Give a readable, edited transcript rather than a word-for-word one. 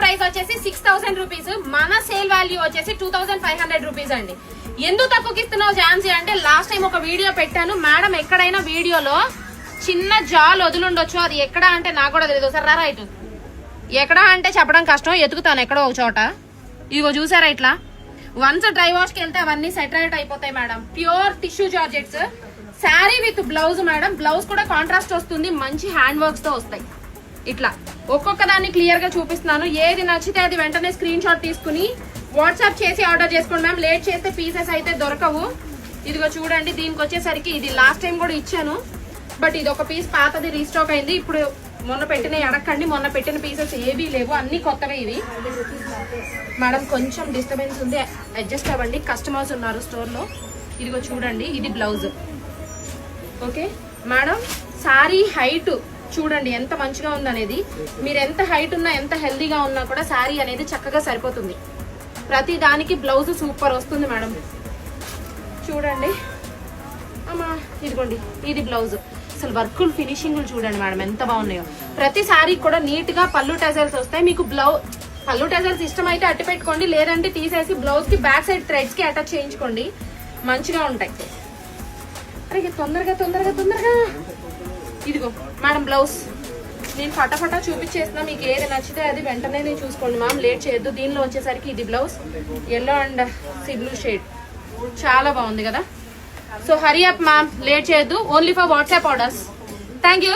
Price వచ్చేసి 6000 rupees. మన sale value వచ్చేసి 2500 రూపీస్ అండి. ఎందుకు తక్కువకి ఇస్తున్నావు ఝాన్సీ అంటే లాస్ట్ టైం ఒక వీడియో పెట్టాను మేడం. ఎక్కడైనా వీడియోలో చిన్న జాల్ వదులుండొచ్చు, అది ఎక్కడ అంటే నాకు కూడా తెలియదు. సార్ రైట్ ఎక్కడ అంటే చెప్పడం కష్టం, ఎతుకుతాను ఎక్కడో ఒక చోట. ఇదిగో చూసారా ఇట్లా వన్స్ డ్రై వాష్ కి వెళ్తే అవన్నీ సెటరేట్ అయిపోతాయి madam. Pure tissue georgettes sari with blouse madam. Blouse కూడా కాంట్రాస్ట్ వస్తుంది, మంచి హ్యాండ్ వర్క్స్ తో వస్తాయి. ఇట్లా ఒక్కొక్క దాన్ని క్లియర్ గా చూపిస్తున్నాను. ఏది నచ్చితే అది వెంటనే స్క్రీన్ షాట్ తీసుకుని వాట్సాప్ చేసి ఆర్డర్ చేసుకోండి మ్యామ్. లేట్ చేస్తే పీసెస్ అయితే దొరకవు. ఇదిగో చూడండి, దీనికి వచ్చేసరికి ఇది లాస్ట్ టైం కూడా ఇచ్చాను, బట్ ఇది ఒక పీస్ పాతది రీస్టాక్ అయింది. ఇప్పుడు మొన్న పెట్టిన అడగండి, మొన్న పెట్టిన పీసెస్ ఏవీ లేవు, అన్ని కొత్తగా ఇవి. మేడం కొంచెం డిస్టర్బెన్స్ ఉంది, అడ్జస్ట్ అవ్వండి, కస్టమర్స్ ఉన్నారు స్టోర్ లో. ఇదిగో చూడండి, ఇది blouse. Okay madam, sorry height చూడండి ఎంత మంచిగా ఉందనేది. మీరు ఎంత హైట్ ఉన్నా ఎంత హెల్దీగా ఉన్నా కూడా సారీ అనేది చక్కగా సరిపోతుంది. ప్రతి దానికి బ్లౌజ్ సూపర్ వస్తుంది మేడం. చూడండి అమ్మా, ఇదిగోండి ఇది బ్లౌజ్. అసలు వర్కులు ఫినిషింగ్ చూడండి మేడం ఎంత బాగున్నాయో. ప్రతి సారీ కూడా నీట్ గా పళ్ళు టజల్స్ వస్తాయి. మీకు పళ్ళు టజల్స్ ఇష్టమైతే అట్టి పెట్టుకోండి, లేదంటే తీసేసి బ్లౌజ్ కి బ్యాక్ సైడ్ థ్రెడ్స్ కి అటాచ్ చేయించుకోండి, మంచిగా ఉంటాయి. అరే తొందరగా తొందరగా తొందరగా. ఇదిగో మేడం బ్లౌజ్ నేను ఫటాఫటా చూపించేస్తున్నా. మీకు ఏది నచ్చితే అది వెంటనే నేను చూసుకోండి మ్యామ్, లేట్ చేయొద్దు. దీనిలో వచ్చేసరికి ఇది blouse yellow and sea blue shade, చాలా బాగుంది కదా. So hurry up ma'am, late చేయొద్దు. Only for WhatsApp orders. Thank you.